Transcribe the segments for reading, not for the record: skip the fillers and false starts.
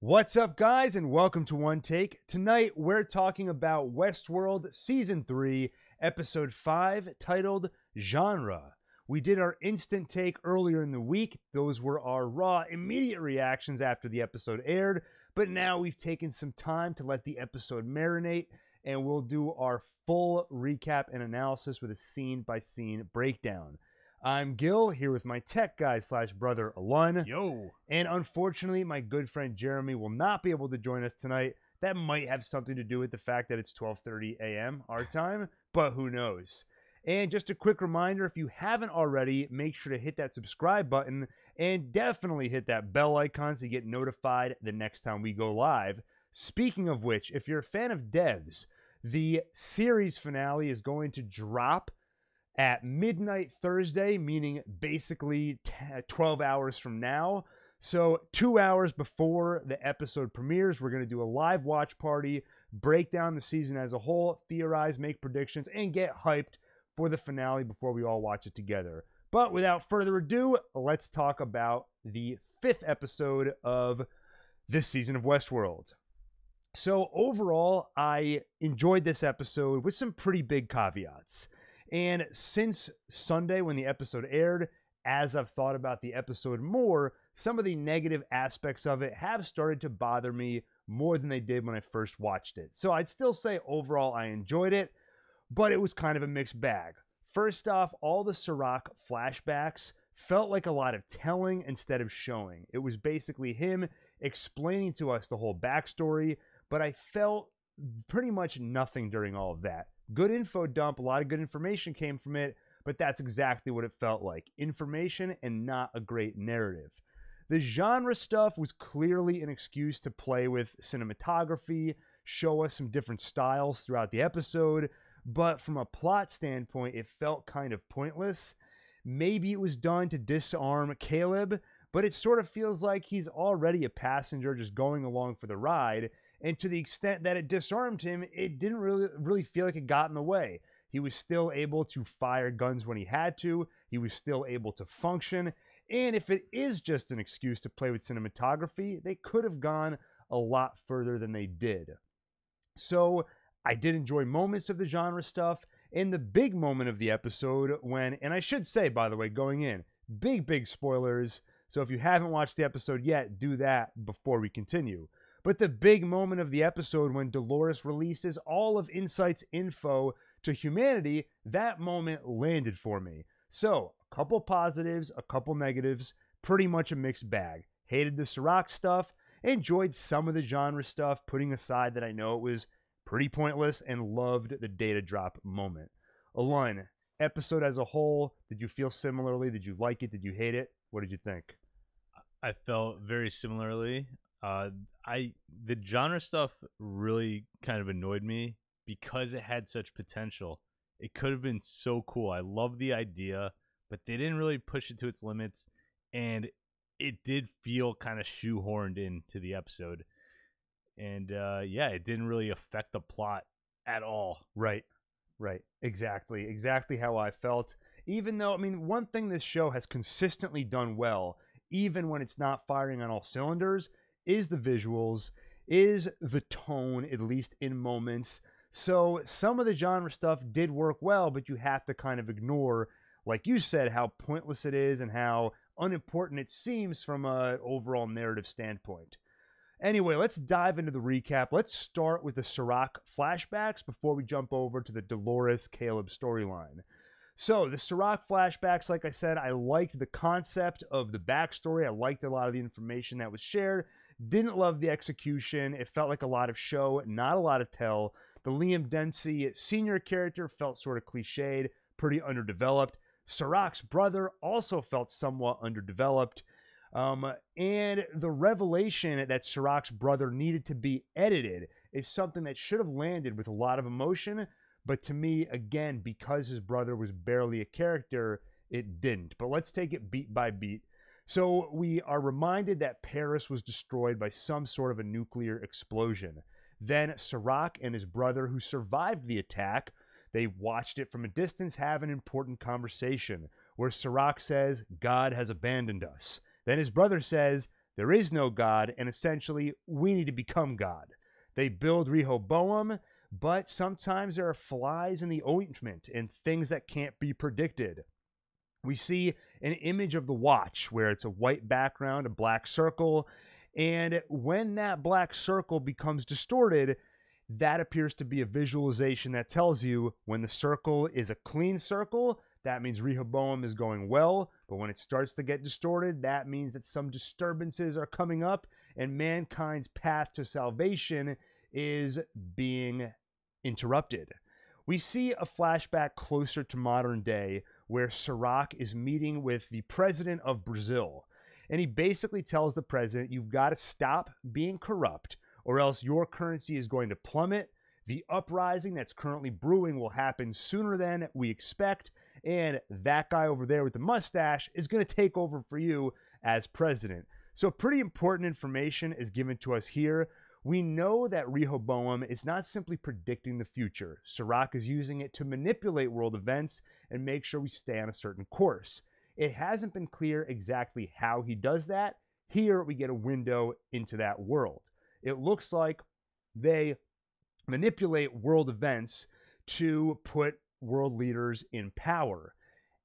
What's up, guys, and welcome to One Take. Tonight, we're talking about Westworld Season 3, Episode 5, titled Genre. We did our instant take earlier in the week. Those were our raw, immediate reactions after the episode aired, but now we've taken some time to let the episode marinate, and we'll do our full recap and analysis with a scene-by-scene breakdown. I'm Gil, here with my tech guy / brother, Alun. Yo. And unfortunately, my good friend Jeremy will not be able to join us tonight. That might have something to do with the fact that it's 12:30 a.m. our time, but who knows. And just a quick reminder, if you haven't already, make sure to hit that subscribe button and definitely hit that bell icon so you get notified the next time we go live. Speaking of which, if you're a fan of Devs, the series finale is going to drop at midnight Thursday, meaning basically 12 hours from now. So 2 hours before the episode premieres, we're going to do a live watch party, break down the season as a whole, theorize, make predictions, and get hyped for the finale before we all watch it together. But without further ado, let's talk about the 5th episode of this season of Westworld. So overall, I enjoyed this episode with some pretty big caveats. And since Sunday when the episode aired, as I've thought about the episode more, some of the negative aspects of it have started to bother me more than they did when I first watched it. So I'd still say overall I enjoyed it, but it was kind of a mixed bag. First off, all the Serac flashbacks felt like a lot of telling instead of showing. It was basically him explaining to us the whole backstory, but I felt pretty much nothing during all of that. Good info dump, a lot of good information came from it, but that's exactly what it felt like. Information and not a great narrative. The genre stuff was clearly an excuse to play with cinematography, show us some different styles throughout the episode, but from a plot standpoint, it felt kind of pointless. Maybe it was done to disarm Caleb, but it sort of feels like he's already a passenger just going along for the ride. And to the extent that it disarmed him, it didn't really feel like it got in the way. He was still able to fire guns when he had to. He was still able to function. And if it is just an excuse to play with cinematography, they could have gone a lot further than they did. So I did enjoy moments of the genre stuff. And the big moment of the episode when, and I should say, by the way, going in, big spoilers. So if you haven't watched the episode yet, do that before we continue. But the big moment of the episode when Dolores releases all of Insight's info to humanity, that moment landed for me. So, a couple positives, a couple negatives, pretty much a mixed bag. Hated the Serac stuff, enjoyed some of the genre stuff, putting aside that I know it was pretty pointless, and loved the data drop moment. Alun, episode as a whole, did you feel similarly? Did you like it? Did you hate it? What did you think? I felt very similarly. The genre stuff really kind of annoyed me because it had such potential. It could have been so cool. I love the idea, but they didn't really push it to its limits, and it did feel kind of shoehorned into the episode. And it didn't really affect the plot at all. Right. Exactly how I felt. Even though, one thing this show has consistently done well, even when it's not firing on all cylinders, is the visuals, is the tone, at least in moments. So some of the genre stuff did work well, but you have to kind of ignore, like you said, how pointless it is and how unimportant it seems from an overall narrative standpoint. Anyway, let's dive into the recap. Let's start with the Serac flashbacks before we jump over to the Dolores-Caleb storyline. So, the Serac flashbacks, like I said, I liked the concept of the backstory. I liked a lot of the information that was shared. Didn't love the execution. It felt like a lot of show, not a lot of tell. The Liam Dempsey senior character felt sort of cliched, pretty underdeveloped. Serac's brother also felt somewhat underdeveloped. And the revelation that Serac's brother needed to be edited is something that should have landed with a lot of emotion. But to me, again, because his brother was barely a character, it didn't. But let's take it beat by beat. So we are reminded that Paris was destroyed by some sort of a nuclear explosion. Then Serac and his brother, who survived the attack, they watched it from a distance, have an important conversation where Serac says, God has abandoned us. Then his brother says, there is no God, and essentially we need to become God. They build Rehoboam, but sometimes there are flies in the ointment and things that can't be predicted. We see an image of the watch where it's a white background, a black circle, and when that black circle becomes distorted, that appears to be a visualization that tells you when the circle is a clean circle, that means Rehoboam is going well, but when it starts to get distorted, that means that some disturbances are coming up and mankind's path to salvation is being interrupted. We see a flashback closer to modern day where Sirach is meeting with the president of Brazil, and he basically tells the president, you've got to stop being corrupt or else your currency is going to plummet. The uprising that's currently brewing will happen sooner than we expect, and that guy over there with the mustache is going to take over for you as president. So pretty important information is given to us here. We know that Rehoboam is not simply predicting the future. Sirach is using it to manipulate world events and make sure we stay on a certain course. It hasn't been clear exactly how he does that. Here we get a window into that world. It looks like they manipulate world events to put world leaders in power.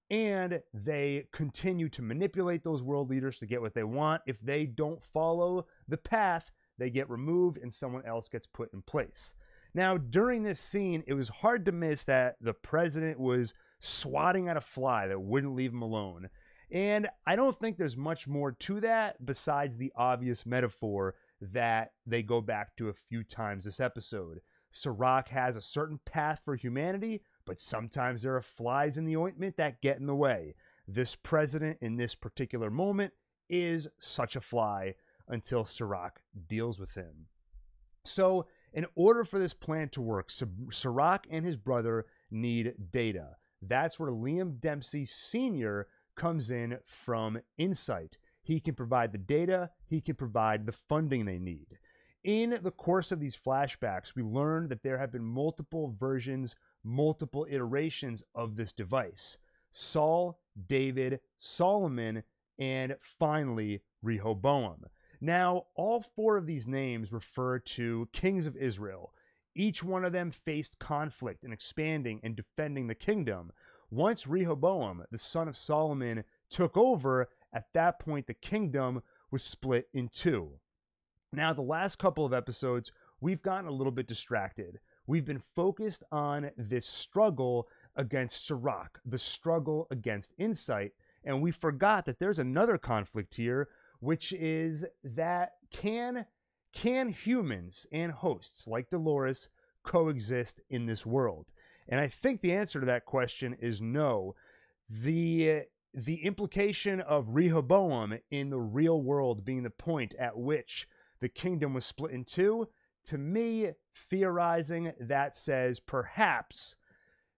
And they continue to manipulate those world leaders to get what they want. If they don't follow the path, they get removed and someone else gets put in place. Now, during this scene, it was hard to miss that the president was swatting at a fly that wouldn't leave him alone. And I don't think there's much more to that besides the obvious metaphor that they go back to a few times this episode. Sirach has a certain path for humanity, but sometimes there are flies in the ointment that get in the way. This president in this particular moment is such a fly until Sirach deals with him. So, in order for this plan to work, Sirach and his brother need data. That's where Liam Dempsey Sr. comes in from Insight. He can provide the data, he can provide the funding they need. In the course of these flashbacks, we learn that there have been multiple versions, multiple iterations of this device. Saul, David, Solomon, and finally Rehoboam. Now, all four of these names refer to kings of Israel. Each one of them faced conflict in expanding and defending the kingdom. Once Rehoboam, the son of Solomon, took over, at that point the kingdom was split in two. Now, the last couple of episodes, we've gotten a little bit distracted. We've been focused on this struggle against Sirach, the struggle against Insight, and we forgot that there's another conflict here, which is that can humans and hosts like Dolores coexist in this world? And I think the answer to that question is no. The implication of Rehoboam in the real world being the point at which the kingdom was split in two, to me, theorizing, that says perhaps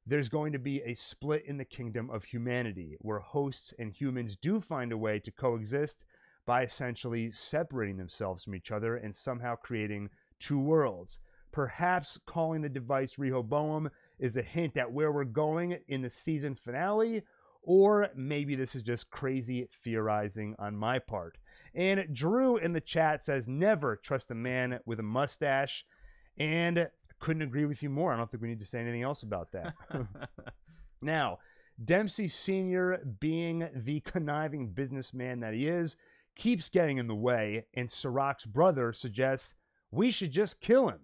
there's going to be a split in the kingdom of humanity, where hosts and humans do find a way to coexist by essentially separating themselves from each other and somehow creating two worlds. Perhaps calling the device Rehoboam is a hint at where we're going in the season finale, or maybe this is just crazy theorizing on my part. And Drew in the chat says, never trust a man with a mustache, and couldn't agree with you more. I don't think we need to say anything else about that. Now, Dempsey Sr., being the conniving businessman that he is, keeps getting in the way, and Sirach's brother suggests we should just kill him.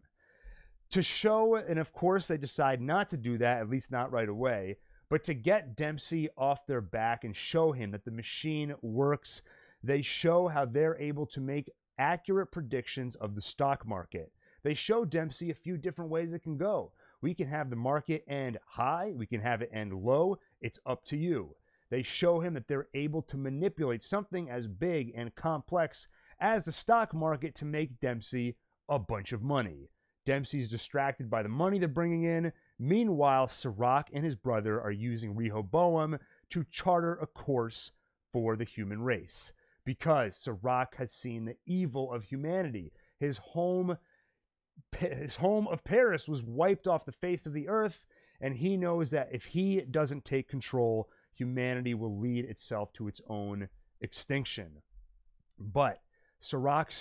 To show, and of course they decide not to do that, at least not right away, but to get Dempsey off their back and show him that the machine works, they show how they're able to make accurate predictions of the stock market. They show Dempsey a few different ways it can go. We can have the market end high, we can have it end low, it's up to you. They show him that they're able to manipulate something as big and complex as the stock market to make Dempsey a bunch of money. Dempsey's distracted by the money they're bringing in. Meanwhile, Sirach and his brother are using Rehoboam to charter a course for the human race. Because Sirach has seen the evil of humanity. His home of Paris was wiped off the face of the earth, and he knows that if he doesn't take control, humanity will lead itself to its own extinction. But Sirach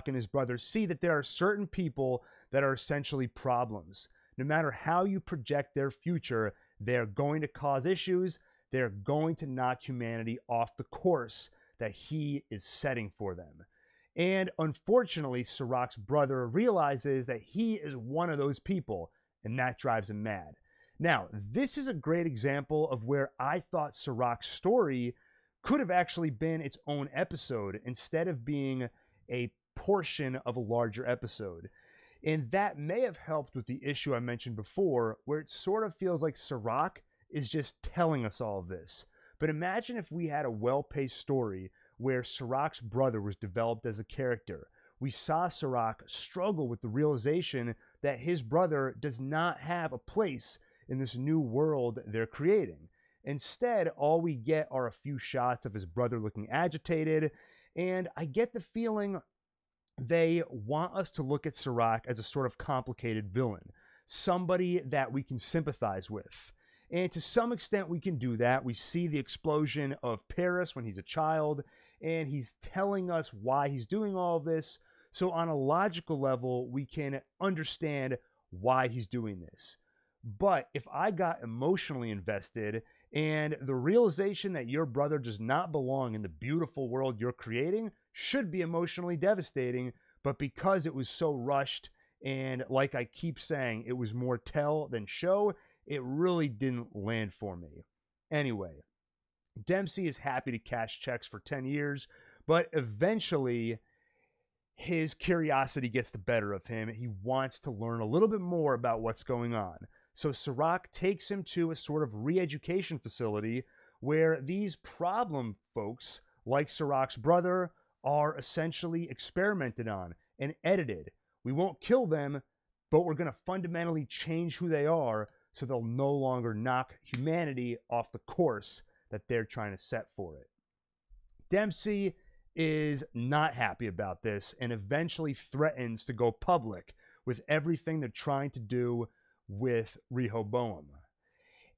and his brother see that there are certain people that are essentially problems. No matter how you project their future, they're going to cause issues. They're going to knock humanity off the course that he is setting for them. And unfortunately, Sirach's brother realizes that he is one of those people, and that drives him mad. Now, this is a great example of where I thought Sirach's story could have actually been its own episode instead of being a portion of a larger episode. And that may have helped with the issue I mentioned before, where it sort of feels like Sirach is just telling us all of this. But imagine if we had a well-paced story where Sirach's brother was developed as a character. We saw Sirach struggle with the realization that his brother does not have a place in this new world they're creating. Instead, all we get are a few shots of his brother looking agitated, and I get the feeling they want us to look at Sirach as a sort of complicated villain, somebody that we can sympathize with. And to some extent, we can do that. We see the explosion of Paris when he's a child, and he's telling us why he's doing all of this. So on a logical level, we can understand why he's doing this. But if I got emotionally invested and the realization that your brother does not belong in the beautiful world you're creating should be emotionally devastating, but because it was so rushed and, like I keep saying, it was more tell than show, it really didn't land for me. Anyway, Dempsey is happy to cash checks for 10 years, but eventually his curiosity gets the better of him. He wants to learn a little bit more about what's going on. So Sirach takes him to a sort of re-education facility where these problem folks, like Sirach's brother, are essentially experimented on and edited. We won't kill them, but we're going to fundamentally change who they are so they'll no longer knock humanity off the course that they're trying to set for it. Dempsey is not happy about this and eventually threatens to go public with everything they're trying to do with Rehoboam.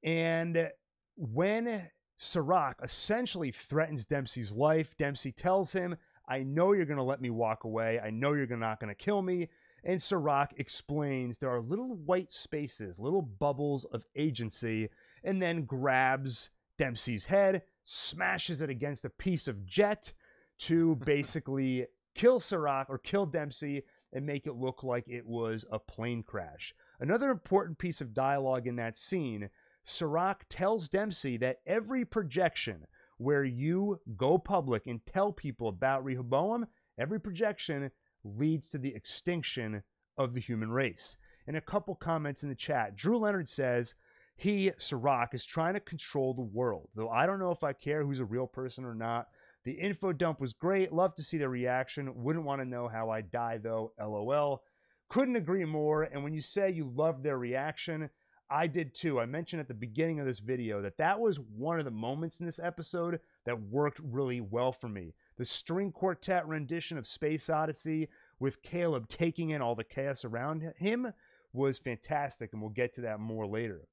And when Sirach essentially threatens Dempsey's life, Dempsey tells him, I know you're going to let me walk away. I know you're not going to kill me. And Sirach explains there are little white spaces, little bubbles of agency, and then grabs Dempsey's head, smashes it against a piece of jet to basically kill Sirach or kill Dempsey and make it look like it was a plane crash. Another important piece of dialogue in that scene, Sirach tells Dempsey that every projection where you go public and tell people about Rehoboam, every projection leads to the extinction of the human race. And a couple comments in the chat. Drew Leonard says, Sirach, is trying to control the world. Though I don't know if I care who's a real person or not. The info dump was great. Love to see their reaction. Wouldn't want to know how I die, though. LOL. Couldn't agree more. And when you say you loved their reaction, I did too. I mentioned at the beginning of this video that was one of the moments in this episode that worked really well for me. The string quartet rendition of Space Odyssey with Caleb taking in all the chaos around him was fantastic, and we'll get to that more later.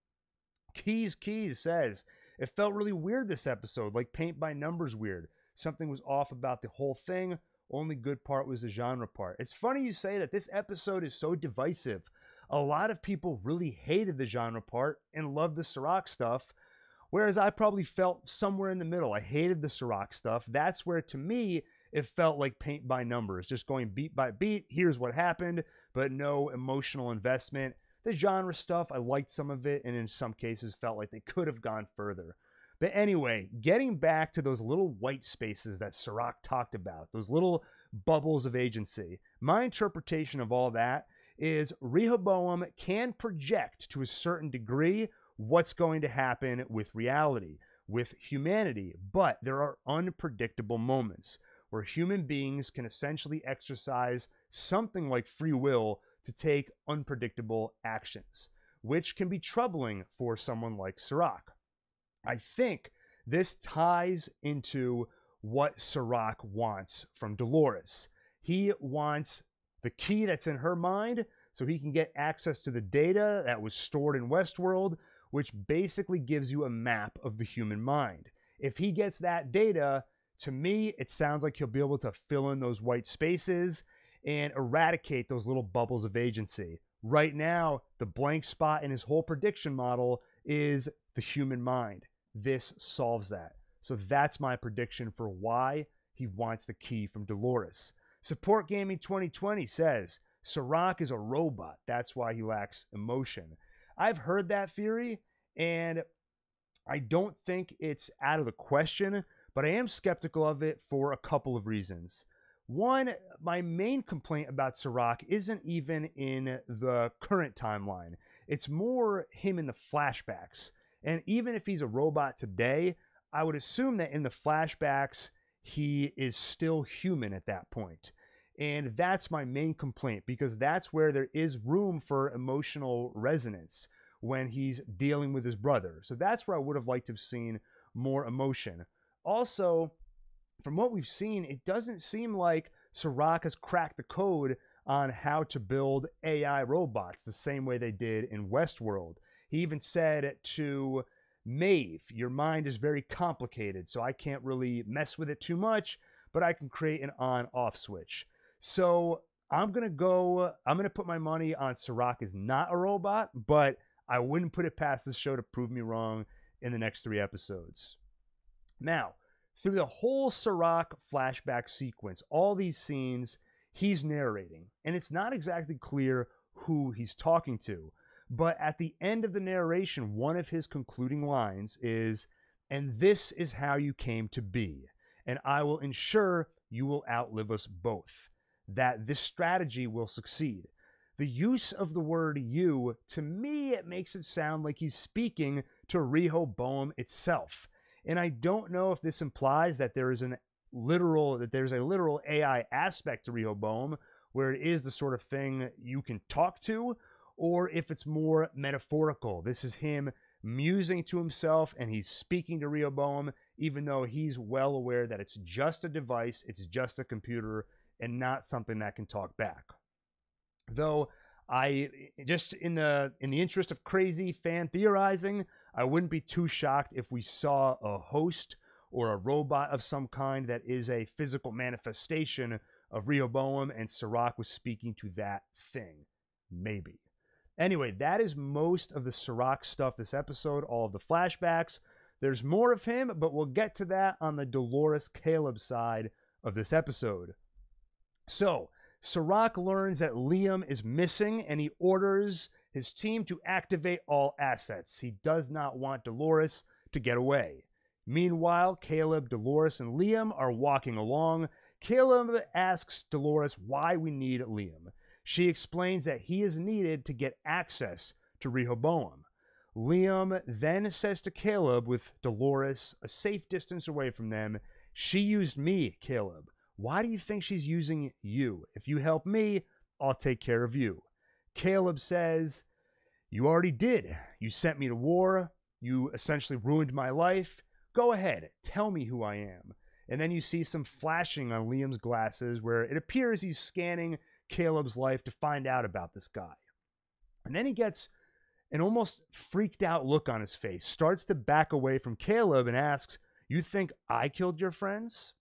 Keys says, it felt really weird this episode, like paint by numbers weird. Something was off about the whole thing. Only good part was the genre part. It's funny you say that. This episode is so divisive. A lot of people really hated the genre part and loved the Sirach stuff, whereas I probably felt somewhere in the middle. I hated the Sirach stuff. That's where, to me, it felt like paint by numbers, just going beat by beat. Here's what happened, but no emotional investment. The genre stuff, I liked some of it, and in some cases felt like they could have gone further. But anyway, getting back to those little white spaces that Sirach talked about, those little bubbles of agency, my interpretation of all that is Rehoboam can project to a certain degree what's going to happen with reality, with humanity, but there are unpredictable moments where human beings can essentially exercise something like free will to take unpredictable actions, which can be troubling for someone like Sirach. I think this ties into what Sirach wants from Dolores. He wants the key that's in her mind so he can get access to the data that was stored in Westworld, which basically gives you a map of the human mind. If he gets that data, To me, it sounds like he'll be able to fill in those white spaces and eradicate those little bubbles of agency. Right now, the blank spot in his whole prediction model is the human mind. This solves that. So that's my prediction for why he wants the key from Dolores. Support Gaming 2020 says Sirach is a robot. That's why he lacks emotion. I've heard that theory, and I don't think it's out of the question, but I am skeptical of it for a couple of reasons. One, my main complaint about Sirach isn't even in the current timeline. It's more him in the flashbacks. And even if he's a robot today, I would assume that in the flashbacks, he is still human at that point. And that's my main complaint, because that's where there is room for emotional resonance when he's dealing with his brother. So that's where I would have liked to have seen more emotion. Also, from what we've seen, it doesn't seem like Sirach has cracked the code on how to build AI robots the same way they did in Westworld. He even said to Maeve, your mind is very complicated, so I can't really mess with it too much, but I can create an on-off switch. So I'm going to put my money on Sirach is not a robot, but I wouldn't put it past this show to prove me wrong in the next 3 episodes. Now, through the whole Sirach flashback sequence, all these scenes, he's narrating. And it's not exactly clear who he's talking to. But at the end of the narration, one of his concluding lines is, "And this is how you came to be. And I will ensure you will outlive us both. That this strategy will succeed." The use of the word you, to me, it makes it sound like he's speaking to Rehoboam itself. And I don't know if this implies that there's a literal AI aspect to Rehoboam, where it is the sort of thing you can talk to, or if it's more metaphorical. This is him musing to himself and he's speaking to Rehoboam, even though he's well aware that it's just a device, it's just a computer, and not something that can talk back. Though I just in the interest of crazy fan theorizing, I wouldn't be too shocked if we saw a host or a robot of some kind that is a physical manifestation of Rehoboam, and Sirach was speaking to that thing. Maybe. Anyway, that is most of the Sirach stuff this episode, all of the flashbacks. There's more of him, but we'll get to that on the Dolores Caleb side of this episode. So, Sirach learns that Liam is missing, and he orders his team to activate all assets. He does not want Dolores to get away. Meanwhile, Caleb, Dolores, and Liam are walking along. Caleb asks Dolores why we need Liam. She explains that he is needed to get access to Rehoboam. Liam then says to Caleb, with Dolores a safe distance away from them, "She used me, Caleb. Why do you think she's using you? If you help me, I'll take care of you." Caleb says, "You already did. You sent me to war. You essentially ruined my life. Go ahead, tell me who I am." And then you see some flashing on Liam's glasses where it appears he's scanning Caleb's life to find out about this guy. And then he gets an almost freaked out look on his face, starts to back away from Caleb and asks, "You think I killed your friends?"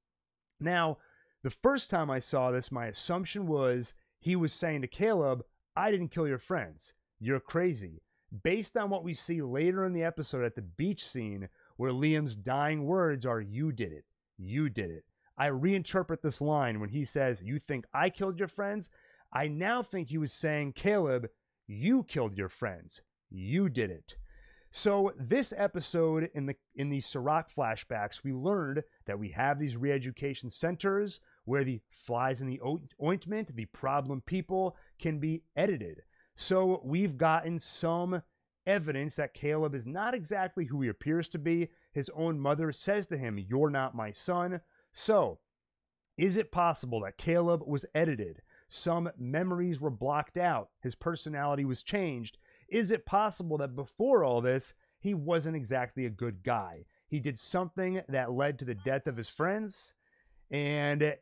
Now, the first time I saw this, my assumption was he was saying to Caleb, "I didn't kill your friends. You're crazy." Based on what we see later in the episode at the beach scene, where Liam's dying words are, "You did it. You did it." I reinterpret this line when he says, "You think I killed your friends?" I now think he was saying, "Caleb, you killed your friends. You did it." So this episode, in the Sirach flashbacks, we learned that we have these re-education centers where the flies in the ointment, the problem people, can be edited. So we've gotten some evidence that Caleb is not exactly who he appears to be. His own mother says to him, "You're not my son." So, is it possible that Caleb was edited? Some memories were blocked out. His personality was changed. Is it possible that before all this, he wasn't exactly a good guy? He did something that led to the death of his friends, and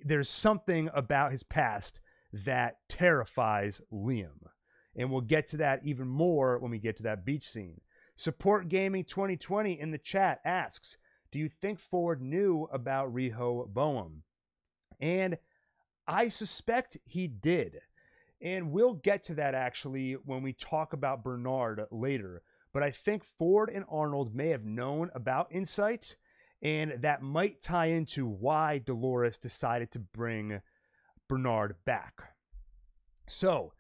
there's something about his past that terrifies Liam. And we'll get to that even more when we get to that beach scene. Support Gaming 2020 in the chat asks, do you think Ford knew about Rehoboam? And I suspect he did. And we'll get to that actually when we talk about Bernard later. But I think Ford and Arnold may have known about Insight, and that might tie into why Dolores decided to bring Bernard back. So,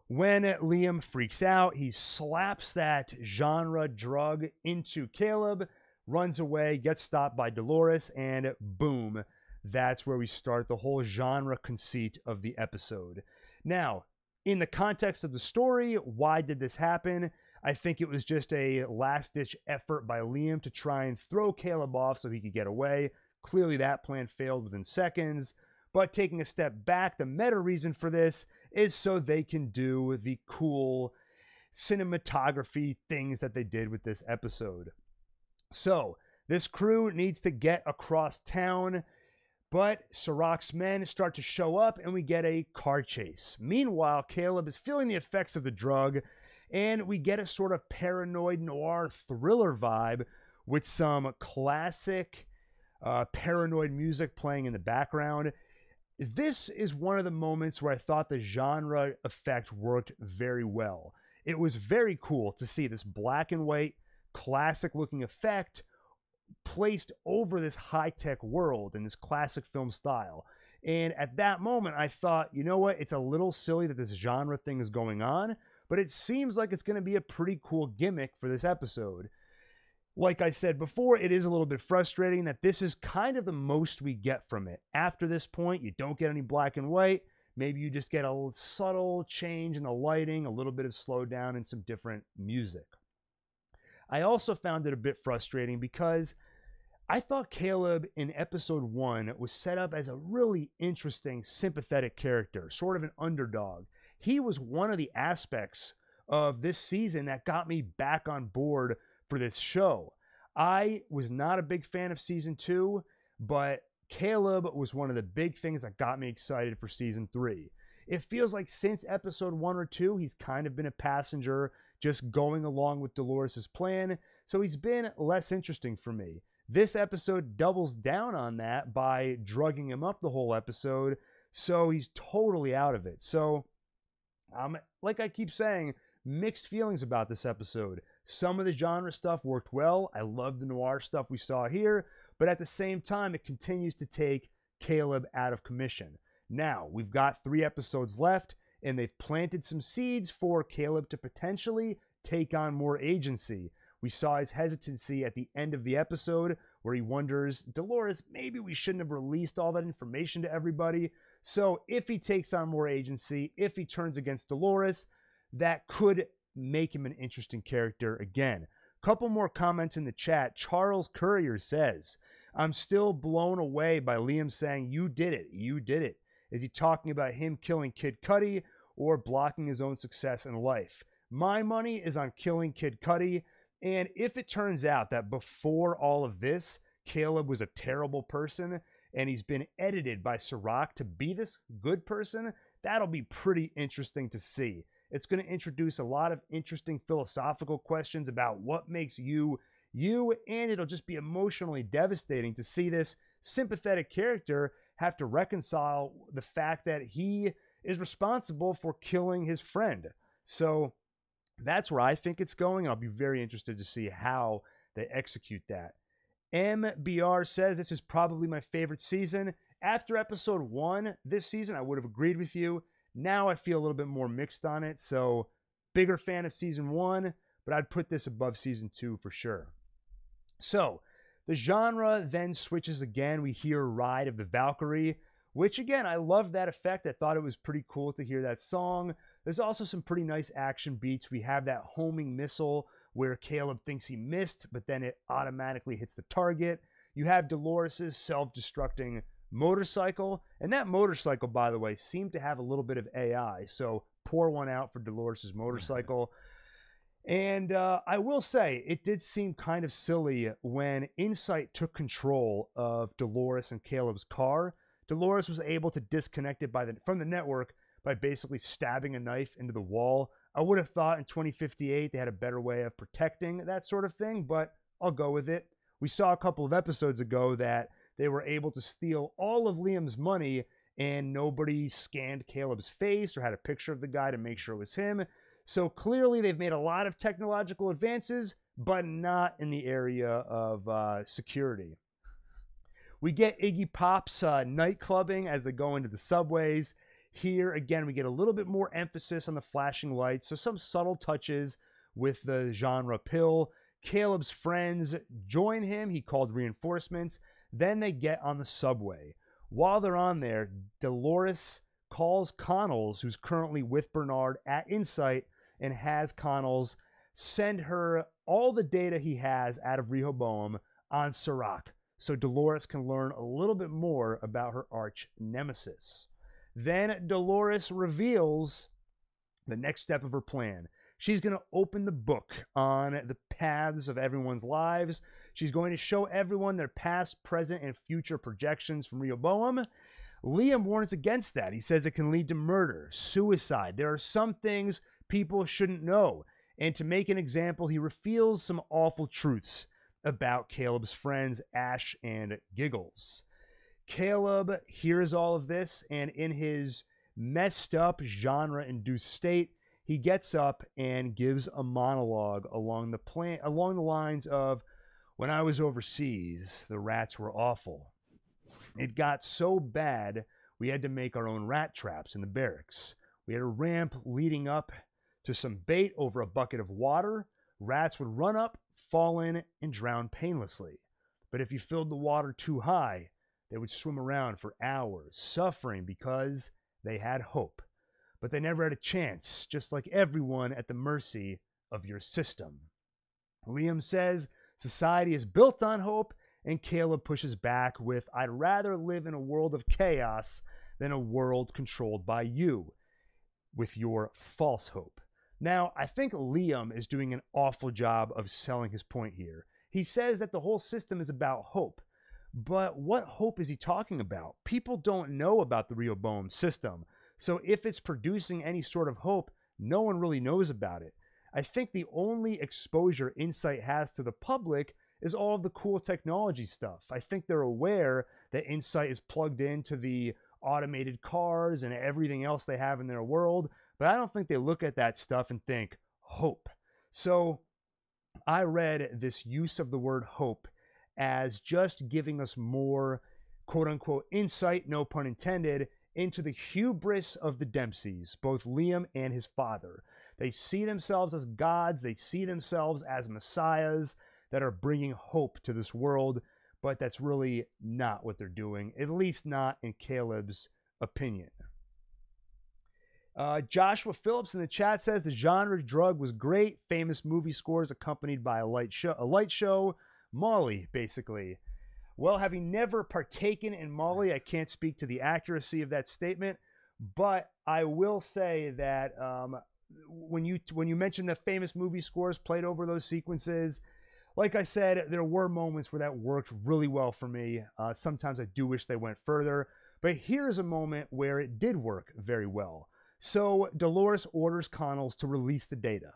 when Liam freaks out, he slaps that genre drug into Caleb, runs away, gets stopped by Dolores, and boom, that's where we start the whole genre conceit of the episode. Now, in the context of the story, why did this happen? I think it was just a last-ditch effort by Liam to try and throw Caleb off so he could get away. Clearly, that plan failed within seconds. But taking a step back, the meta reason for this is so they can do the cool cinematography things that they did with this episode. So, this crew needs to get across town, but Sirach's men start to show up and we get a car chase. Meanwhile, Caleb is feeling the effects of the drug, and we get a sort of paranoid noir thriller vibe with some classic paranoid music playing in the background. This is one of the moments where I thought the genre effect worked very well. It was very cool to see this black and white, classic looking effect placed over this high-tech world in this classic film style. And at that moment, I thought, you know what? It's a little silly that this genre thing is going on, but it seems like it's going to be a pretty cool gimmick for this episode. Like I said before, it is a little bit frustrating that this is kind of the most we get from it. After this point, you don't get any black and white. Maybe you just get a subtle change in the lighting, a little bit of slowdown, and some different music. I also found it a bit frustrating because I thought Caleb in episode 1 was set up as a really interesting, sympathetic character, sort of an underdog. He was one of the aspects of this season that got me back on board for this show. I was not a big fan of season 2, but Caleb was one of the big things that got me excited for season 3. It feels like since episode 1 or 2, he's kind of been a passenger, just going along with Dolores' plan, so he's been less interesting for me. This episode doubles down on that by drugging him up the whole episode, so he's totally out of it. So, like I keep saying, mixed feelings about this episode. Some of the genre stuff worked well. I love the noir stuff we saw here, but at the same time, it continues to take Caleb out of commission. Now, we've got 3 episodes left, and they've planted some seeds for Caleb to potentially take on more agency. We saw his hesitancy at the end of the episode where he wonders, Dolores, maybe we shouldn't have released all that information to everybody. So if he takes on more agency, if he turns against Dolores, that could make him an interesting character again. Couple more comments in the chat. Charles Courier says, I'm still blown away by Liam saying, you did it, you did it. Is he talking about him killing Kid Cudi or blocking his own success in life? My money is on killing Kid Cudi. And if it turns out that before all of this, Caleb was a terrible person and he's been edited by Sirach to be this good person, that'll be pretty interesting to see. It's going to introduce a lot of interesting philosophical questions about what makes you, and it'll just be emotionally devastating to see this sympathetic character have to reconcile the fact that he is responsible for killing his friend. So that's where I think it's going. I'll be very interested to see how they execute that. MBR says this is probably my favorite season. After episode 1 this season, I would have agreed with you. Now I feel a little bit more mixed on it. So bigger fan of season 1, but I'd put this above season 2 for sure. So the genre then switches again. We hear Ride of the Valkyrie, which again, I love that effect. I thought it was pretty cool to hear that song. There's also some pretty nice action beats. We have that homing missile where Caleb thinks he missed, but then it automatically hits the target. You have Dolores' self-destructing motorcycle, and that motorcycle, by the way, seemed to have a little bit of AI, so pour one out for Dolores' motorcycle. And I will say, it did seem kind of silly when Insight took control of Dolores and Caleb's car. Dolores was able to disconnect it from the network by basically stabbing a knife into the wall. I would have thought in 2058 they had a better way of protecting that sort of thing, but I'll go with it. We saw a couple of episodes ago that they were able to steal all of Liam's money and nobody scanned Caleb's face or had a picture of the guy to make sure it was him. So clearly they've made a lot of technological advances, but not in the area of security. We get Iggy Pop's night clubbing as they go into the subways. Here, again, we get a little bit more emphasis on the flashing lights, so some subtle touches with the genre pill. Caleb's friends join him. He called reinforcements. Then they get on the subway. While they're on there, Dolores calls Connells, who's currently with Bernard at Insight, and has Connells send her all the data he has out of Rehoboam on Sirach, so Dolores can learn a little bit more about her arch nemesis. Then Dolores reveals the next step of her plan. She's going to open the book on the paths of everyone's lives. She's going to show everyone their past, present, and future projections from Rehoboam. Liam warns against that. He says it can lead to murder, suicide. There are some things people shouldn't know. And to make an example, he reveals some awful truths about Caleb's friends, Ash and Giggles. Caleb hears all of this, and in his messed up, genre-induced state, he gets up and gives a monologue along the lines of, "When I was overseas, the rats were awful. It got so bad, we had to make our own rat traps in the barracks. We had a ramp leading up to some bait over a bucket of water. Rats would run up, fall in, and drown painlessly. But if you filled the water too high, they would swim around for hours, suffering because they had hope. But they never had a chance, just like everyone at the mercy of your system." Liam says society is built on hope, and Caleb pushes back with, "I'd rather live in a world of chaos than a world controlled by you with your false hope." Now, I think Liam is doing an awful job of selling his point here. He says that the whole system is about hope. But what hope is he talking about? People don't know about the Rehoboam system. So if it's producing any sort of hope, no one really knows about it. I think the only exposure Insight has to the public is all of the cool technology stuff. I think they're aware that Insight is plugged into the automated cars and everything else they have in their world, but I don't think they look at that stuff and think, hope. So I read this use of the word hope as just giving us more, quote-unquote, insight, no pun intended, into the hubris of the Dempseys, both Liam and his father. They see themselves as gods. They see themselves as messiahs that are bringing hope to this world, but that's really not what they're doing, at least not in Caleb's opinion. Joshua Phillips in the chat says the genre drug was great. Famous movie scores accompanied by a light show. Molly, basically. Well, having never partaken in Molly, I can't speak to the accuracy of that statement, but I will say that when you mentioned the famous movie scores played over those sequences, like I said, there were moments where that worked really well for me. Sometimes I do wish they went further, but here's a moment where it did work very well. So Dolores orders Connells to release the data,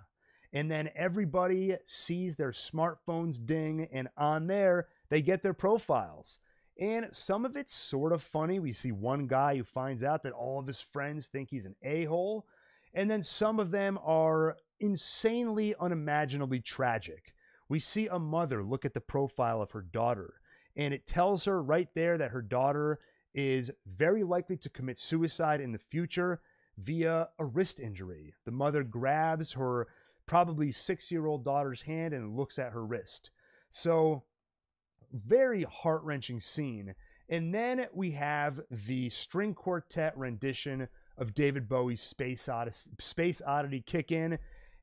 and then everybody sees their smartphones ding, and on there, they get their profiles. And some of it's sort of funny. We see one guy who finds out that all of his friends think he's an a-hole, and then some of them are insanely, unimaginably tragic. We see a mother look at the profile of her daughter, and it tells her right there that her daughter is very likely to commit suicide in the future via a wrist injury. The mother grabs her probably 6-year-old daughter's hand and looks at her wrist. So, very heart-wrenching scene. And then we have the string quartet rendition of David Bowie's Space Oddity kick in,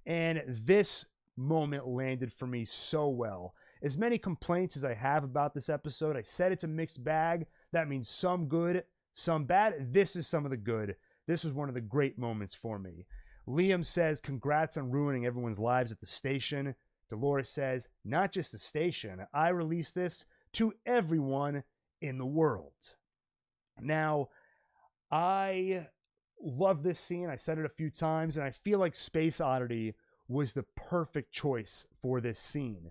and this moment landed for me so well. As many complaints as I have about this episode, I said it's a mixed bag. That means some good, some bad. This is some of the good. This was one of the great moments for me. Liam says, "Congrats on ruining everyone's lives at the station." Dolores says, "Not just the station. I released this to everyone in the world." Now, I love this scene. I said it a few times, and I feel like Space Oddity was the perfect choice for this scene.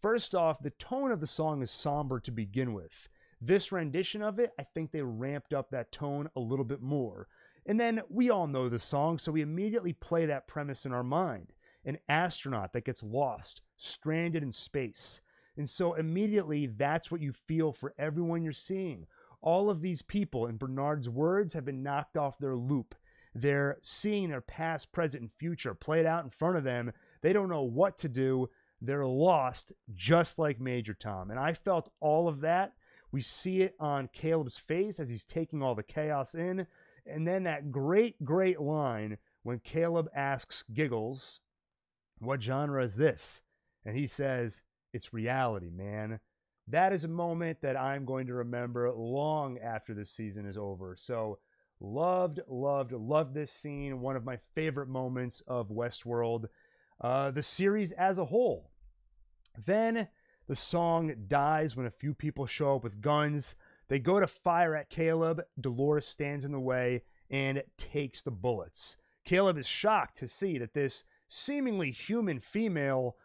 First off, the tone of the song is somber to begin with. This rendition of it, I think they ramped up that tone a little bit more. And then we all know the song, so we immediately play that premise in our mind. An astronaut that gets lost, stranded in space. And so immediately that's what you feel for everyone you're seeing. All of these people, in Bernard's words, have been knocked off their loop. They're seeing their past, present, and future played out in front of them. They don't know what to do. They're lost, just like Major Tom. And I felt all of that. We see it on Caleb's face as he's taking all the chaos in. And then that great, great line when Caleb asks Giggles, "What genre is this?" And he says, "It's reality, man." That is a moment that I'm going to remember long after this season is over. So loved this scene. One of my favorite moments of Westworld, the series as a whole. Then the song dies when a few people show up with guns. They go to fire at Caleb. Dolores stands in the way and takes the bullets. Caleb is shocked to see that this seemingly human female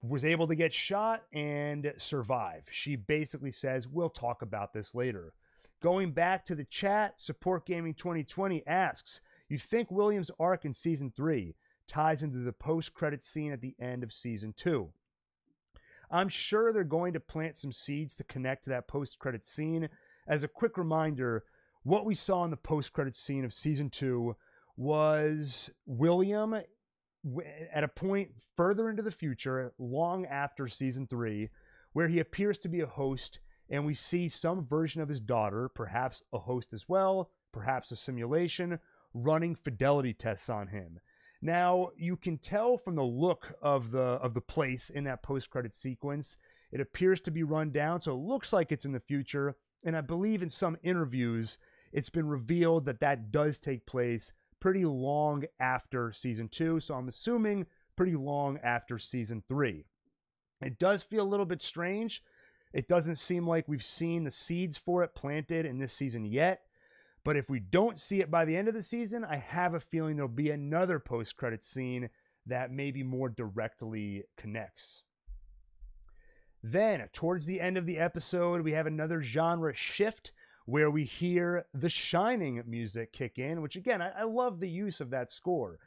was able to get shot and survive. She basically says, "We'll talk about this later." Going back to the chat, Support Gaming 2020 asks, "You think William's arc in Season 3 ties into the post-credit scene at the end of Season 2? I'm sure they're going to plant some seeds to connect to that post-credit scene. As a quick reminder, what we saw in the post-credit scene of Season 2 was William at a point further into the future, long after Season 3, where he appears to be a host, and we see some version of his daughter, perhaps a host as well, perhaps a simulation, running fidelity tests on him. Now, you can tell from the look of the place in that post-credit sequence, it appears to be run down, so it looks like it's in the future, and I believe in some interviews, it's been revealed that that does take place pretty long after Season 2, so I'm assuming pretty long after Season 3. It does feel a little bit strange. It doesn't seem like we've seen the seeds for it planted in this season yet, but if we don't see it by the end of the season, I have a feeling there'll be another post-credit scene that maybe more directly connects. Then, towards the end of the episode, we have another genre shift where we hear the Shining music kick in, which again, I love the use of that score.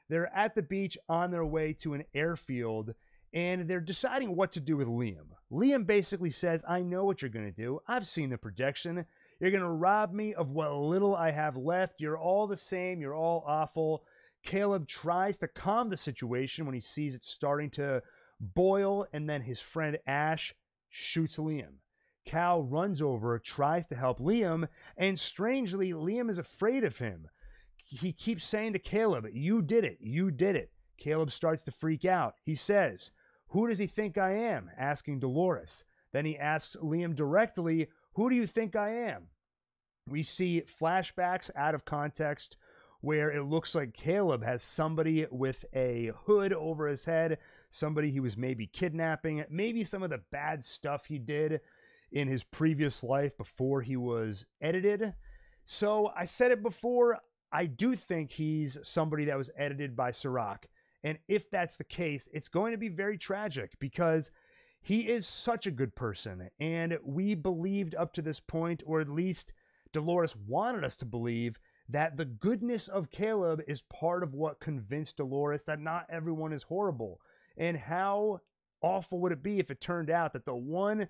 They're at the beach on their way to an airfield, and they're deciding what to do with Liam. Liam basically says, "I know what you're going to do. I've seen the projection. You're going to rob me of what little I have left. You're all the same. You're all awful." Caleb tries to calm the situation when he sees it starting to boil, and then his friend Ash shoots Liam. Cal runs over, tries to help Liam, and strangely, Liam is afraid of him. He keeps saying to Caleb, "You did it, you did it." Caleb starts to freak out. He says, "Who does he think I am?" asking Dolores. Then he asks Liam directly, "Who do you think I am?" We see flashbacks out of context where it looks like Caleb has somebody with a hood over his head, somebody he was maybe kidnapping, maybe some of the bad stuff he did in his previous life before he was edited. So I said it before, I do think he's somebody that was edited by Serac. And if that's the case, it's going to be very tragic because he is such a good person. And we believed up to this point, or at least Dolores wanted us to believe, that the goodness of Caleb is part of what convinced Dolores that not everyone is horrible. And how awful would it be if it turned out that the one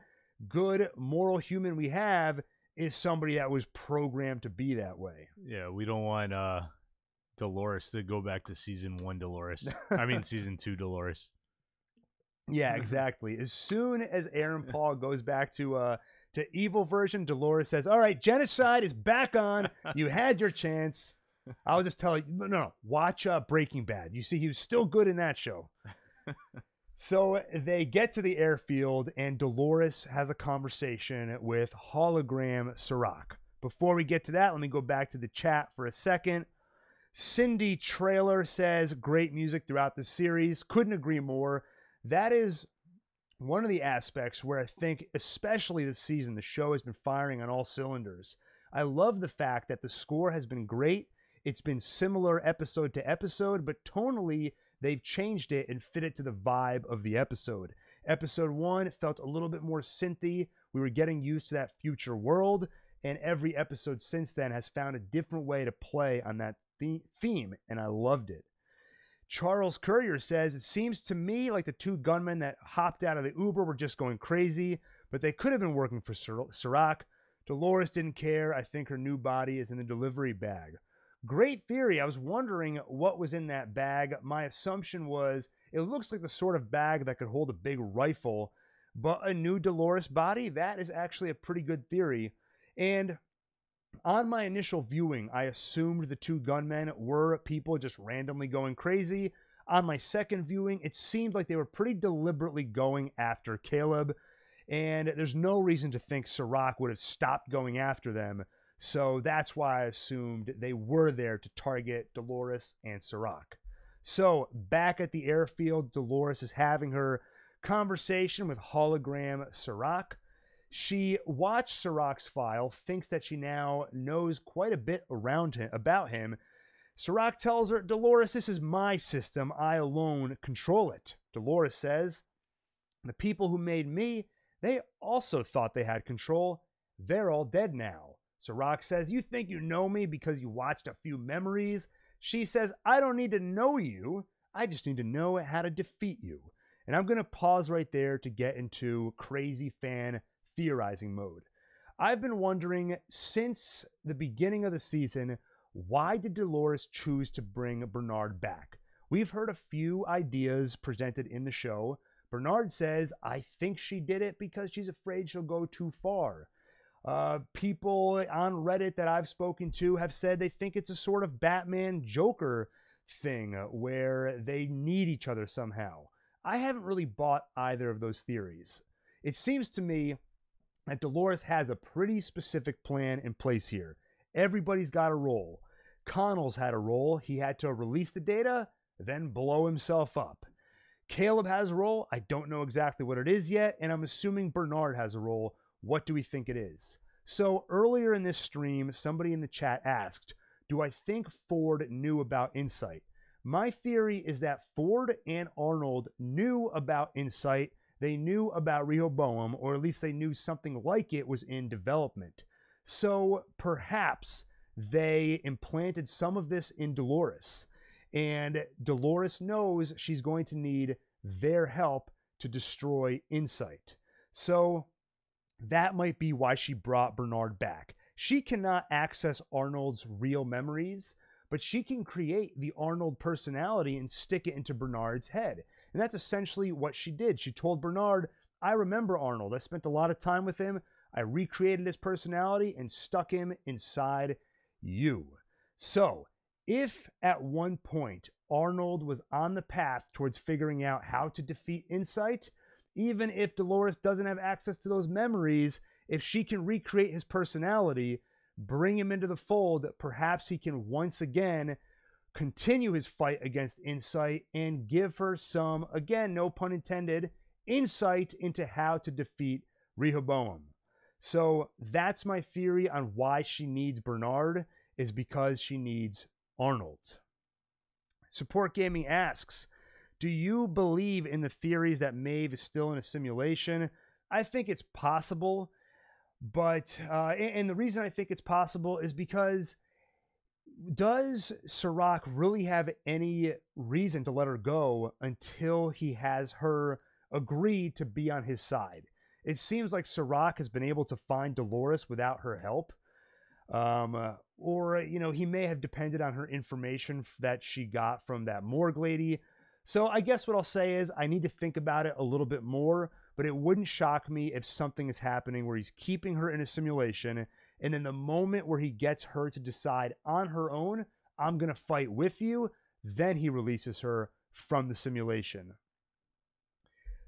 good moral human we have is somebody that was programmed to be that way. Yeah, we don't want Dolores to go back to Season 1 Dolores. I mean Season 2 Dolores. Yeah, exactly. As soon as Aaron Paul goes back to evil version, Dolores says, "All right, genocide is back on. You had your chance." I'll just tell you, no, watch Breaking Bad. You see, he was still good in that show. So they get to the airfield, and Dolores has a conversation with hologram Serac. Before we get to that, let me go back to the chat for a second. Cindy Trailer says, "Great music throughout the series. Couldn't agree more." That is one of the aspects where I think, especially this season, the show has been firing on all cylinders. I love the fact that the score has been great. It's been similar episode to episode, but tonally, they've changed it and fit it to the vibe of the episode. Episode 1 felt a little bit more synthy. We were getting used to that future world, and every episode since then has found a different way to play on that theme, and I loved it. Charles Courier says, it seems to me like the two gunmen that hopped out of the Uber were just going crazy, but they could have been working for Serac. Dolores didn't care. I think her new body is in the delivery bag. Great theory. I was wondering what was in that bag. My assumption was it looks like the sort of bag that could hold a big rifle, but a new Dolores body? That is actually a pretty good theory. And on my initial viewing, I assumed the two gunmen were people just randomly going crazy. On my second viewing, it seemed like they were pretty deliberately going after Caleb, and there's no reason to think Serac would have stopped going after them. So that's why I assumed they were there to target Dolores and Serac. So back at the airfield, Dolores is having her conversation with hologram Serac. She watched Serac's file, thinks that she now knows quite a bit about him. Serac tells her, Dolores, this is my system. I alone control it. Dolores says, the people who made me, they also thought they had control. They're all dead now. Serac says, you think you know me because you watched a few memories? She says, I don't need to know you. I just need to know how to defeat you. And I'm going to pause right there to get into crazy fan theorizing mode. I've been wondering since the beginning of the season, why did Dolores choose to bring Bernard back? We've heard a few ideas presented in the show. Bernard says, I think she did it because she's afraid she'll go too far. People on Reddit that I've spoken to have said they think it's a sort of Batman-Joker thing where they need each other somehow. I haven't really bought either of those theories. It seems to me that Dolores has a pretty specific plan in place here. Everybody's got a role. Connell's had a role. He had to release the data, then blow himself up. Caleb has a role. I don't know exactly what it is yet, and I'm assuming Bernard has a role. What do we think it is? So earlier in this stream, somebody in the chat asked, do I think Ford knew about Insight? My theory is that Ford and Arnold knew about Insight. They knew about Rehoboam, or at least they knew something like it was in development. So perhaps they implanted some of this in Dolores, and Dolores knows she's going to need their help to destroy Insight. So that might be why she brought Bernard back. She cannot access Arnold's real memories, but she can create the Arnold personality and stick it into Bernard's head. And that's essentially what she did. She told Bernard, I remember Arnold. I spent a lot of time with him. I recreated his personality and stuck him inside you. So, if at one point Arnold was on the path towards figuring out how to defeat Insight, even if Dolores doesn't have access to those memories, if she can recreate his personality, bring him into the fold, perhaps he can once again continue his fight against Insight and give her some, again, no pun intended, insight into how to defeat Rehoboam. So that's my theory on why she needs Bernard, is because she needs Arnold. Support Gaming asks, do you believe in the theories that Maeve is still in a simulation? I think it's possible, but and the reason I think it's possible is because does Serac really have any reason to let her go until he has her agree to be on his side? It seems like Serac has been able to find Dolores without her help. Or, he may have depended on her information that she got from that morgue lady. So I guess what I'll say is I need to think about it a little bit more, but it wouldn't shock me if something is happening where he's keeping her in a simulation, and in the moment where he gets her to decide on her own, I'm going to fight with you, then he releases her from the simulation.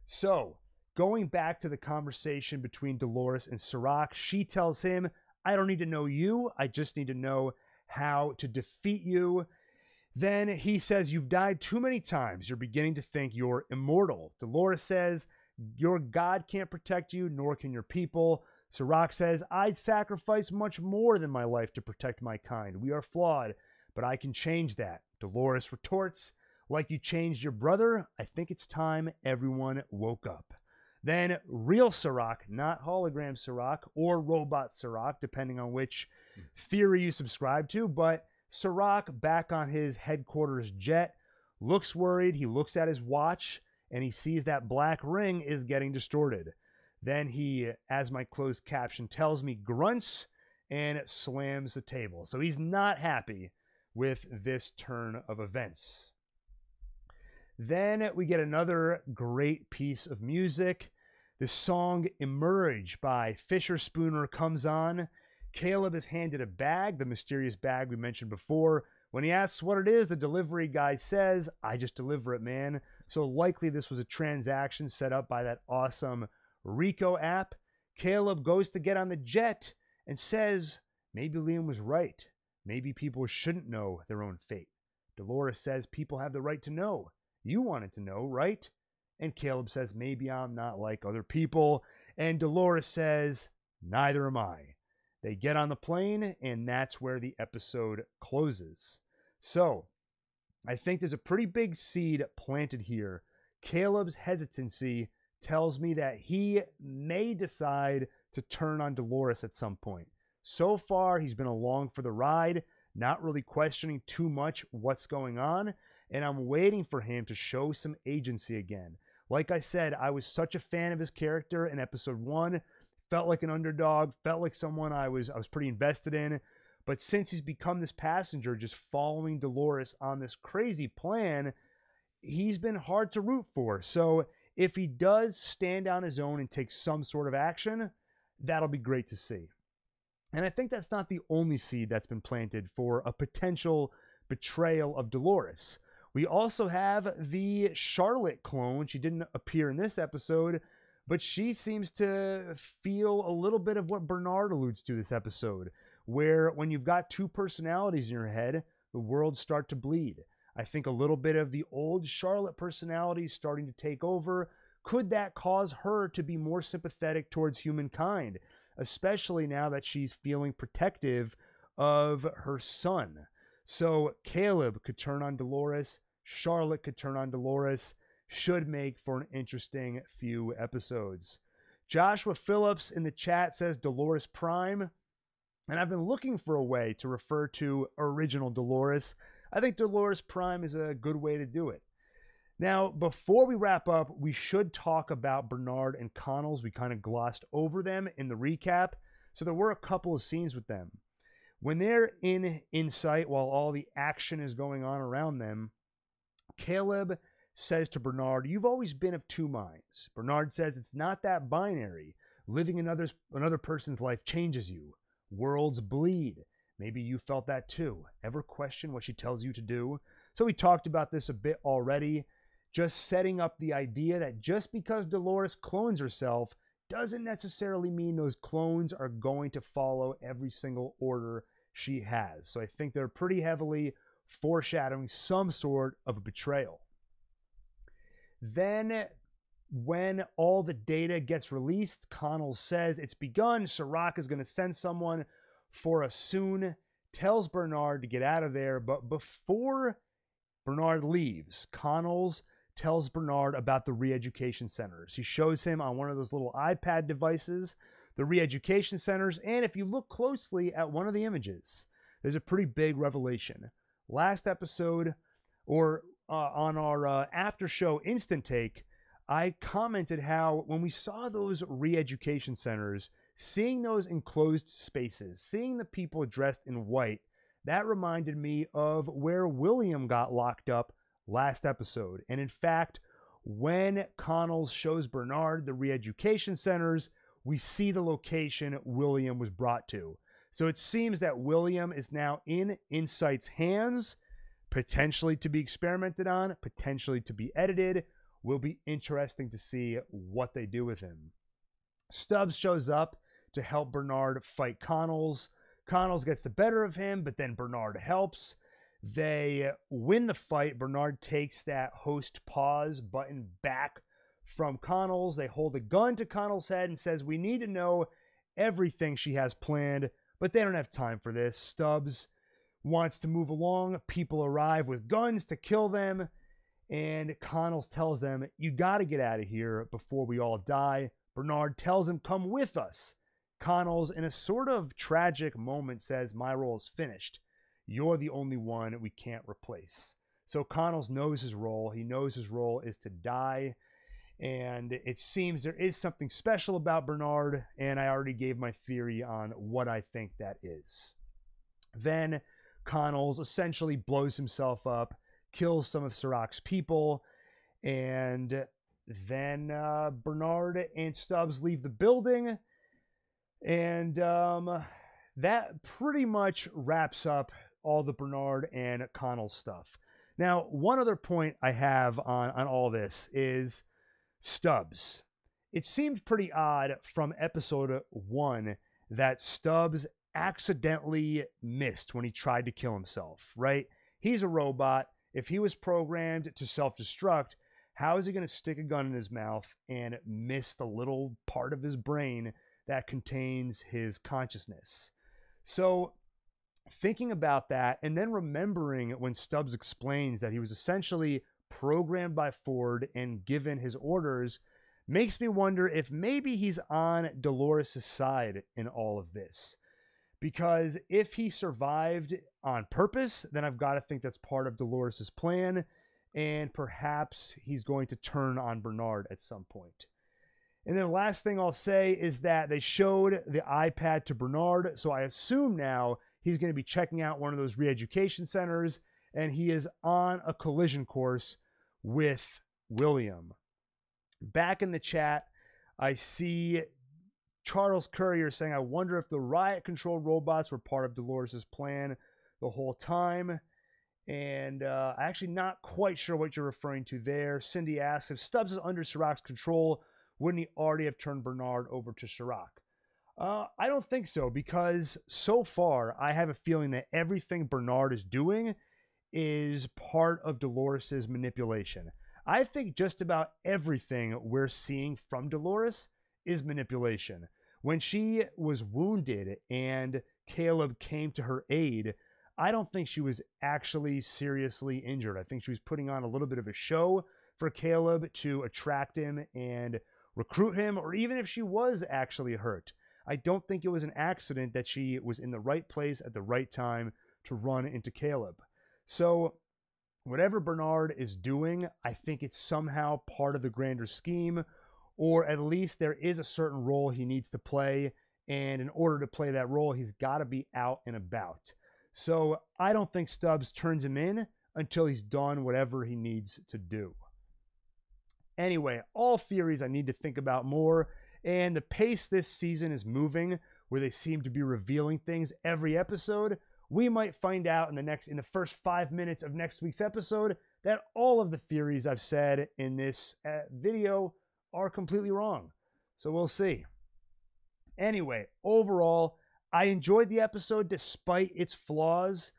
So, going back to the conversation between Dolores and Serac, she tells him, I don't need to know you, I just need to know how to defeat you. Then he says, you've died too many times. You're beginning to think you're immortal. Dolores says, your God can't protect you, nor can your people. Serac says, I'd sacrifice much more than my life to protect my kind. We are flawed, but I can change that. Dolores retorts, like you changed your brother, I think it's time everyone woke up. Then real Sirach, not hologram Sirach or robot Sirach, depending on which theory you subscribe to, but Sirach back on his headquarters jet, looks worried. He looks at his watch and he sees that black ring is getting distorted. Then he, as my closed caption tells me, grunts and slams the table. So he's not happy with this turn of events. Then we get another great piece of music. The song Emerge by Fisher Spooner comes on. Caleb is handed a bag, the mysterious bag we mentioned before. When he asks what it is, the delivery guy says, "I just deliver it, man." So likely this was a transaction set up by that awesome Rico app. Caleb goes to get on the jet and says, maybe Liam was right. Maybe people shouldn't know their own fate. Dolores says people have the right to know. You wanted to know, right? And Caleb says, maybe I'm not like other people. And Dolores says, neither am I. They get on the plane, and that's where the episode closes. So, I think there's a pretty big seed planted here. Caleb's hesitancy tells me that he may decide to turn on Dolores at some point. So far, he's been along for the ride, not really questioning too much what's going on, and I'm waiting for him to show some agency again. Like I said, I was such a fan of his character in episode 1, felt like an underdog, felt like someone I was pretty invested in. But since he's become this passenger, just following Dolores on this crazy plan, he's been hard to root for. So if he does stand on his own and take some sort of action, that'll be great to see. And I think that's not the only seed that's been planted for a potential betrayal of Dolores. We also have the Charlotte clone. She didn't appear in this episode, but she seems to feel a little bit of what Bernard alludes to this episode, where when you've got two personalities in your head, the worlds start to bleed. I think a little bit of the old Charlotte personality starting to take over. Could that cause her to be more sympathetic towards humankind, especially now that she's feeling protective of her son? So Caleb could turn on Dolores. Charlotte could turn on Dolores. Should make for an interesting few episodes. Joshua Phillips in the chat says Dolores Prime. And I've been looking for a way to refer to original Dolores. I think Dolores Prime is a good way to do it. Now, before we wrap up, we should talk about Bernard and Connells. We kind of glossed over them in the recap. So there were a couple of scenes with them. When they're in Insight while all the action is going on around them, Caleb says to Bernard, "You've always been of two minds." Bernard says, "It's not that binary. Living another person's life changes you. Worlds bleed. Maybe you felt that too. Ever question what she tells you to do?" So we talked about this a bit already, just setting up the idea that just because Dolores clones herself doesn't necessarily mean those clones are going to follow every single order she has. So I think they're pretty heavily foreshadowing some sort of a betrayal. Then, when all the data gets released, Connell says it's begun. Sirach is going to send someone for us soon. Tells Bernard to get out of there. But before Bernard leaves, Connells tells Bernard about the re-education centers. He shows him on one of those little iPad devices the re-education centers. And if you look closely at one of the images, there's a pretty big revelation. Last episode, or on our after show instant take, I commented how when we saw those re-education centers, seeing those enclosed spaces, seeing the people dressed in white, that reminded me of where William got locked up last episode. And in fact, when Connells shows Bernard the re-education centers, we see the location William was brought to. So it seems that William is now in Insight's hands, potentially to be experimented on, potentially to be edited. Will be interesting to see what they do with him. Stubbs shows up to help Bernard fight Connells. Connells gets the better of him, but then Bernard helps. They win the fight. Bernard takes that host pause button back from Connells. They hold a gun to Connell's head and says, "We need to know everything she has planned," but they don't have time for this. Stubbs wants to move along. People arrive with guns to kill them. And Connells tells them, you got to get out of here before we all die. Bernard tells him, come with us. Connells, in a sort of tragic moment, says, my role is finished. You're the only one we can't replace. So Connells knows his role. He knows his role is to die. And it seems there is something special about Bernard, and I already gave my theory on what I think that is. Then Connells essentially blows himself up, kills some of Sirach's people, and then Bernard and Stubbs leave the building, and that pretty much wraps up all the Bernard and Connells stuff. Now, one other point I have on all this is Stubbs. It seemed pretty odd from episode 1 that Stubbs accidentally missed when he tried to kill himself, right? He's a robot. If he was programmed to self-destruct, how is he going to stick a gun in his mouth and miss the little part of his brain that contains his consciousness? So thinking about that, and then remembering when Stubbs explains that he was essentially programmed by Ford and given his orders, makes me wonder if maybe he's on Dolores' side in all of this. Because if he survived on purpose, then I've got to think that's part of Dolores' plan, and perhaps he's going to turn on Bernard at some point. And then the last thing I'll say is that they showed the iPad to Bernard, so I assume now he's going to be checking out one of those re-education centers, and he is on a collision course with William. Back in the chat, I see Charles Courier saying, I wonder if the riot-controlled robots were part of Dolores' plan the whole time. And I'm actually not quite sure what you're referring to there. Cindy asks, if Stubbs is under Sirach's control, wouldn't he already have turned Bernard over to Shurcast? I don't think so, because so far I have a feeling that everything Bernard is doing is part of Dolores' manipulation. I think just about everything we're seeing from Dolores is manipulation. When she was wounded and Caleb came to her aid, I don't think she was actually seriously injured. I think she was putting on a little bit of a show for Caleb to attract him and recruit him, or even if she was actually hurt. I don't think it was an accident that she was in the right place at the right time to run into Caleb. So whatever Bernard is doing, I think it's somehow part of the grander scheme, or at least there is a certain role he needs to play, and in order to play that role, he's got to be out and about. So I don't think Stubbs turns him in until he's done whatever he needs to do. Anyway, all theories I need to think about more, and the pace this season is moving, where they seem to be revealing things every episode. We might find out in the first 5 minutes of next week's episode that all of the theories I've said in this video are completely wrong. So we'll see. Anyway, overall, I enjoyed the episode despite its flaws.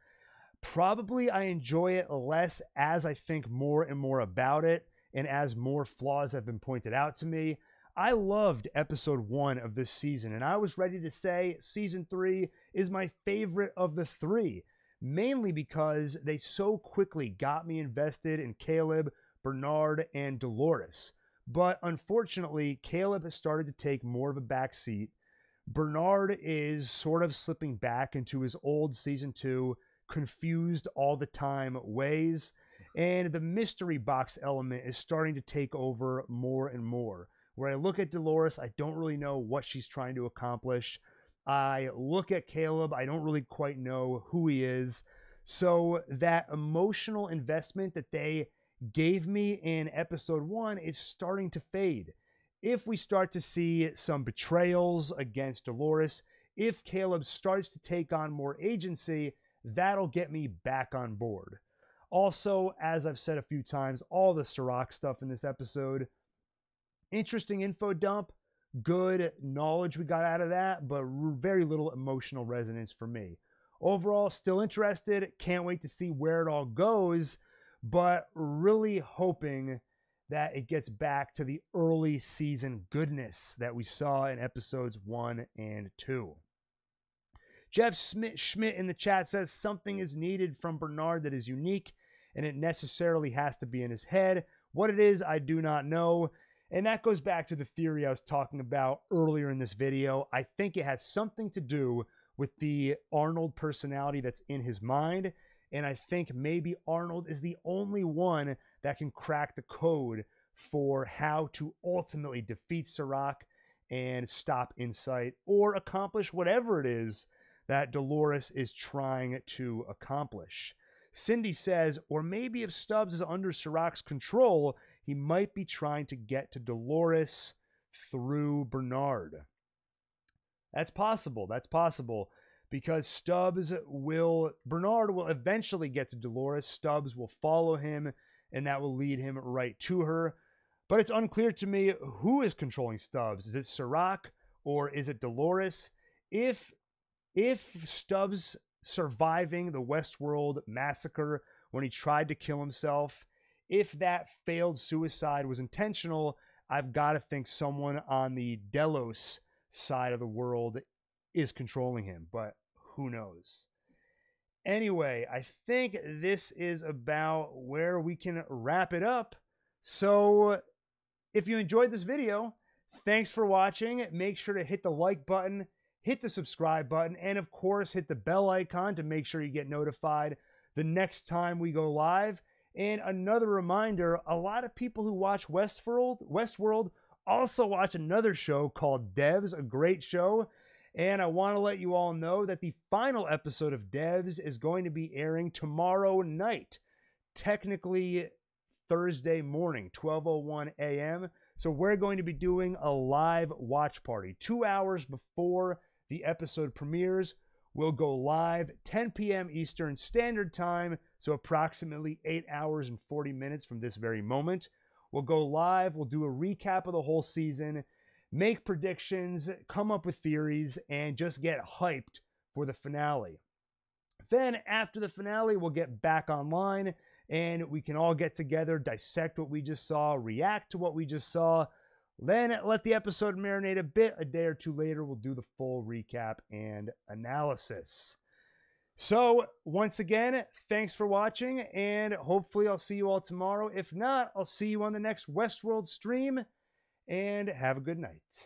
Probably I enjoy it less as I think more and more about it, and as more flaws have been pointed out to me. I loved episode 1 of this season, and I was ready to say season 3 is my favorite of the 3, mainly because they so quickly got me invested in Caleb, Bernard, and Dolores. But unfortunately, Caleb has started to take more of a backseat. Bernard is sort of slipping back into his old season 2, confused all the time ways, and the mystery box element is starting to take over more and more. Where I look at Dolores, I don't really know what she's trying to accomplish. I look at Caleb, I don't really quite know who he is. So that emotional investment that they gave me in episode 1 is starting to fade. If we start to see some betrayals against Dolores, if Caleb starts to take on more agency, that'll get me back on board. Also, as I've said a few times, all the Sirach stuff in this episode, interesting info dump, good knowledge we got out of that, but very little emotional resonance for me. Overall, still interested, can't wait to see where it all goes, but really hoping that it gets back to the early season goodness that we saw in episodes 1 and 2. Jeff Schmidt in the chat says something is needed from Bernard that is unique and it necessarily has to be in his head. What it is, I do not know. And that goes back to the theory I was talking about earlier in this video. I think it has something to do with the Arnold personality that's in his mind. And I think maybe Arnold is the only one that can crack the code for how to ultimately defeat Serac and stop Insight or accomplish whatever it is that Dolores is trying to accomplish. Cindy says, or maybe if Stubbs is under Serac's control, he might be trying to get to Dolores through Bernard. That's possible. That's possible. Because Bernard will eventually get to Dolores. Stubbs will follow him, and that will lead him right to her. But it's unclear to me who is controlling Stubbs. Is it Serac or is it Dolores? If Stubbs surviving the Westworld massacre when he tried to kill himself, if that failed suicide was intentional, I've got to think someone on the Delos side of the world is controlling him, but who knows? Anyway, I think this is about where we can wrap it up. So if you enjoyed this video, thanks for watching. Make sure to hit the like button, hit the subscribe button, and of course, hit the bell icon to make sure you get notified the next time we go live. And another reminder, a lot of people who watch Westworld also watch another show called Devs, a great show. And I want to let you all know that the final episode of Devs is going to be airing tomorrow night, technically Thursday morning, 12:01 a.m. So we're going to be doing a live watch party 2 hours before the episode premieres. We'll go live 10 p.m. Eastern Standard Time, so approximately 8 hours and 40 minutes from this very moment. We'll go live, we'll do a recap of the whole season, make predictions, come up with theories, and just get hyped for the finale. Then, after the finale, we'll get back online, and we can all get together, dissect what we just saw, react to what we just saw. Then, let the episode marinate a bit. A day or two later, we'll do the full recap and analysis. So, once again, thanks for watching, and hopefully I'll see you all tomorrow. If not, I'll see you on the next Westworld stream. And have a good night.